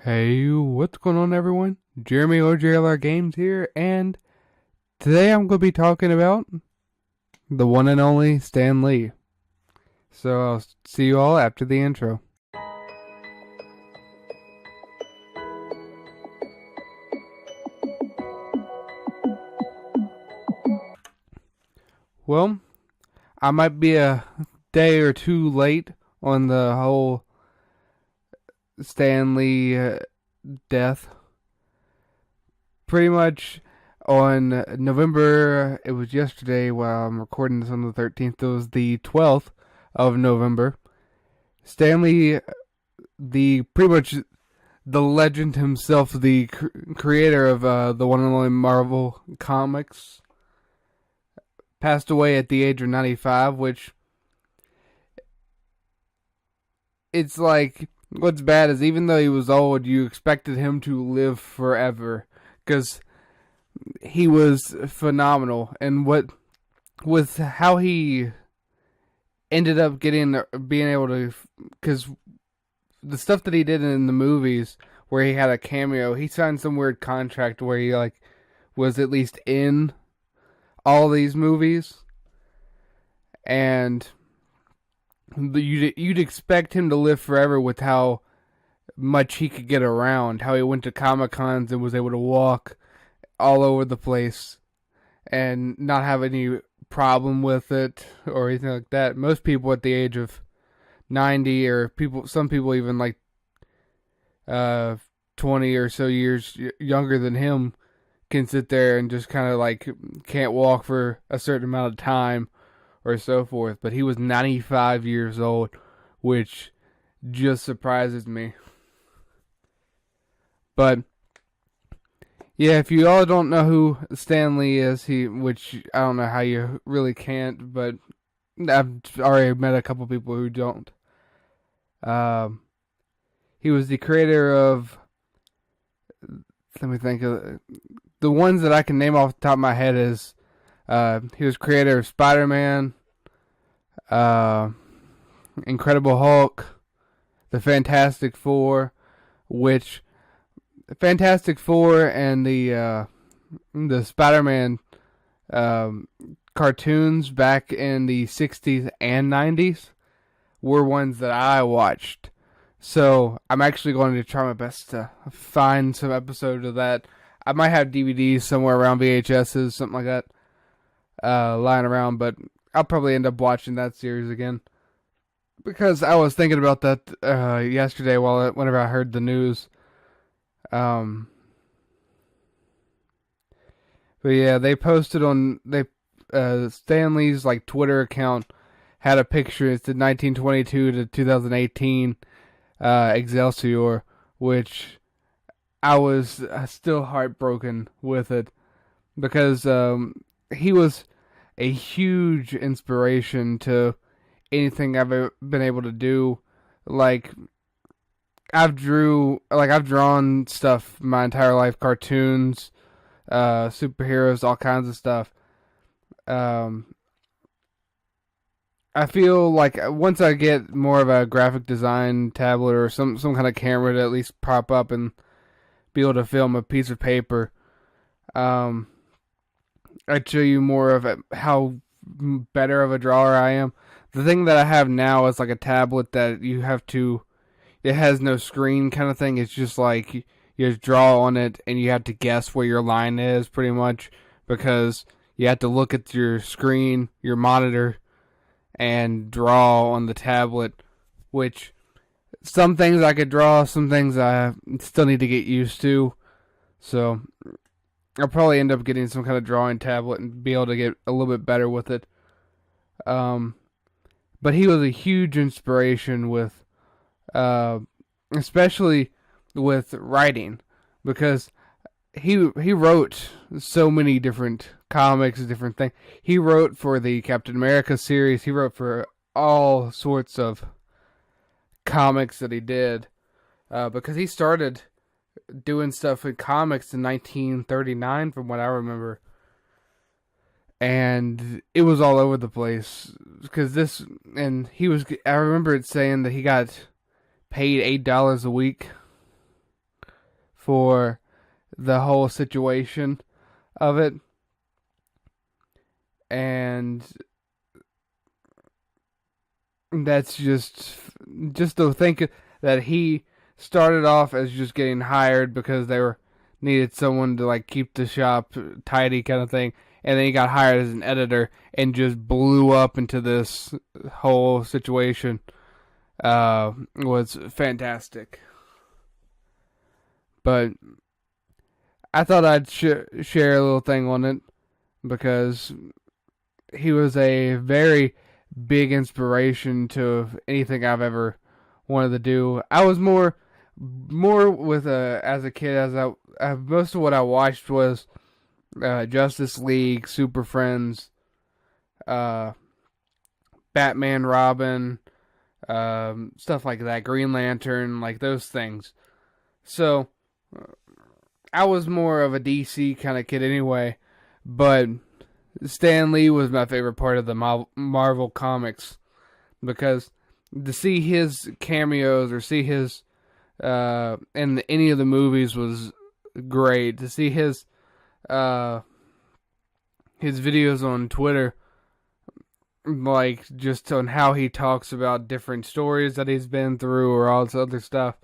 Hey, what's going on, everyone? Jeremy or JLRGames here, and today I'm going to be talking about the one and only Stan Lee. So I'll see you all after the intro. Well, I might be a day or two late on the whole Stan Lee death. Pretty much on November, it was yesterday while I'm recording this on the 13th, it was the 12th of November. Stan Lee, pretty much the legend himself, the creator of the one and only Marvel Comics, passed away at the age of 95, which it's like, what's bad is even though he was old, you expected him to live forever because he was phenomenal. And with how he ended up being able to, because the stuff that he did in the movies where he had a cameo, he signed some weird contract where he was at least in all these movies, and you'd expect him to live forever with how much he could get around, how he went to Comic Cons and was able to walk all over the place and not have any problem with it or anything like that. Most people at the age of 90, or some people even 20 or so years younger than him, can sit there and just kind of can't walk for a certain amount of time or so forth. But he was 95 years old, which just surprises me. But yeah, if you all don't know who Stan Lee is, which I don't know how you really can't, but I've already met a couple people who don't. He was the creator of, let me think of the ones that I can name off the top of my head is, he was creator of Spiderman, Incredible Hulk, the Fantastic Four, which Fantastic Four and the Spider-Man cartoons back in the 60s and 90s were ones that I watched. So I'm actually going to try my best to find some episodes of that. I might have DVDs somewhere around, VHSs, something like that, lying around, but I'll probably end up watching that series again. Because I was thinking about that yesterday whenever I heard the news. But yeah, they posted Stan Lee's Twitter account had a picture. It's the 1922 to 2018 Excelsior, which I was still heartbroken with it because he was a huge inspiration to anything I've ever been able to do. I've drawn stuff my entire life, cartoons, superheroes, all kinds of stuff. I feel like once I get more of a graphic design tablet or some kind of camera to at least pop up and be able to film a piece of paper, I'd show you more of how better of a drawer I am. The thing that I have now is a tablet that it has no screen kind of thing. It's just you just draw on it and you have to guess where your line is pretty much, because you have to look at your screen, your monitor, and draw on the tablet, which some things I could draw, some things I still need to get used to. So I'll probably end up getting some kind of drawing tablet and be able to get a little bit better with it. But he was a huge inspiration with, especially with writing, because he wrote so many different comics, different things. He wrote for the Captain America series. He wrote for all sorts of comics that he did, because he started doing stuff in comics in 1939, from what I remember. And it was all over the place, because I remember it saying that he got paid $8 a week for the whole situation of it. And that's just to think that he started off as just getting hired because they needed someone to like keep the shop tidy kind of thing, and then he got hired as an editor and just blew up into this whole situation. Was fantastic. But I thought I'd share a little thing on it because he was a very big inspiration to anything I've ever wanted to do. I was more with as a kid, as most of what I watched was Justice League, Super Friends, Batman, Robin, stuff like that, Green Lantern, like those things. So I was more of a DC kind of kid anyway, but Stan Lee was my favorite part of the Marvel comics because to see his cameos or see his in any of the movies was great. To see his videos on Twitter, like just on how he talks about different stories that he's been through or all this other stuff,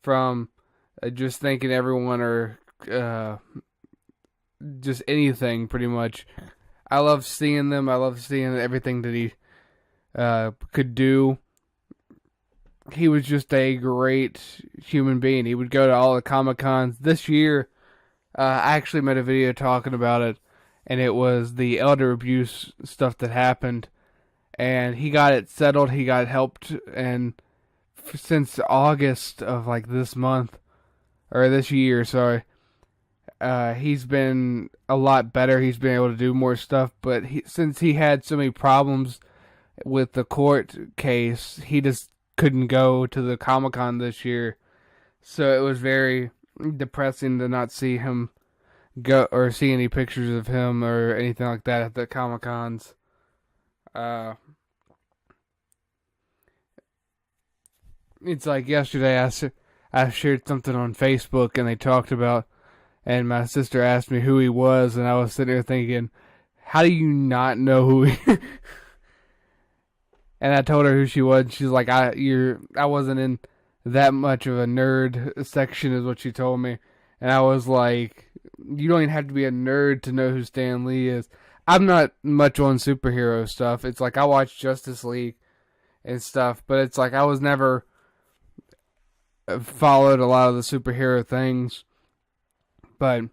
from just thanking everyone or just anything pretty much. I love seeing them. I love seeing everything that he could do. He was just a great human being. He would go to all the Comic-Cons. This year, I actually made a video talking about it, and it was the elder abuse stuff that happened. And he got it settled. He got helped. And since August of like this month, or this year, sorry, he's been a lot better. He's been able to do more stuff. But since he had so many problems with the court case, he just couldn't go to the Comic-Con this year. So it was very depressing to not see him go or see any pictures of him or anything like that at the Comic-Cons. It's like yesterday I shared something on Facebook and they talked about, and my sister asked me who he was, and I was sitting there thinking, how do you not know who he And I told her who she was. She's like, I wasn't in that much of a nerd section, is what she told me. And I was like, you don't even have to be a nerd to know who Stan Lee is. I'm not much on superhero stuff. It's like I watch Justice League and stuff, but it's like I was never followed a lot of the superhero things. But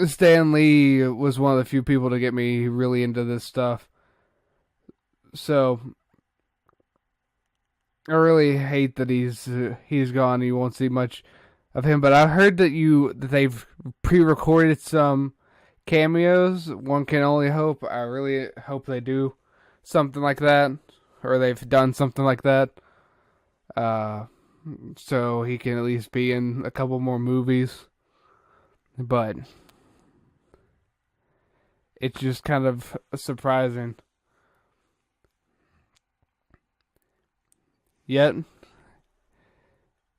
Stan Lee was one of the few people to get me really into this stuff. So I really hate that he's gone. You won't see much of him. But I heard that they've pre-recorded some cameos. One can only hope. I really hope they do something like that, or they've done something like that. So he can at least be in a couple more movies. But it's just kind of surprising. Yet,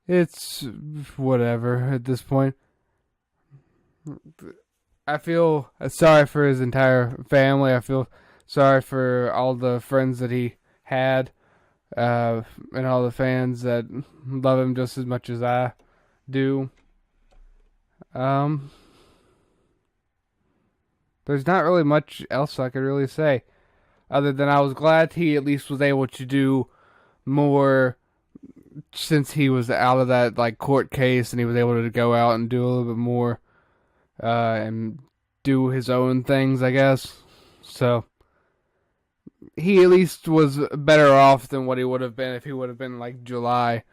it's whatever at this point. I feel sorry for his entire family. I feel sorry for all the friends that he had, and all the fans that love him just as much as I do. There's not really much else I could really say, other than I was glad he at least was able to do more since he was out of that like court case, and he was able to go out and do a little bit more and do his own things, I guess. So he at least was better off than what he would have been if he would have been like July.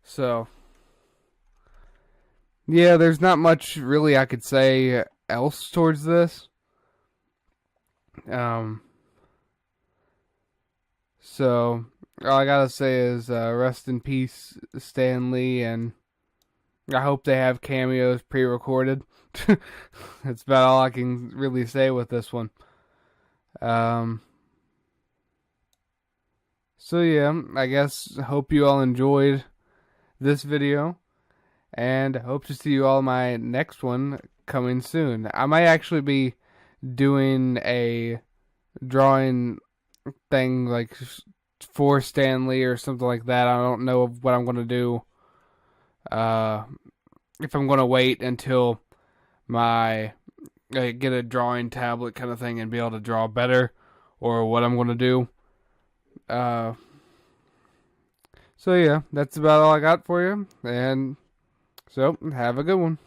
So yeah, there's not much really I could say else towards this. So all I gotta say is rest in peace, Stan Lee, and I hope they have cameos pre-recorded. That's about all I can really say with this one. So yeah, I guess hope you all enjoyed this video, and hope to see you all in my next one coming soon. I might actually be doing a drawing thing like for Stanley or something like that. I don't know what I'm going to do. If I'm going to wait until my get a drawing tablet kind of thing and be able to draw better, or what I'm going to do. So yeah, that's about all I got for you, and so have a good one.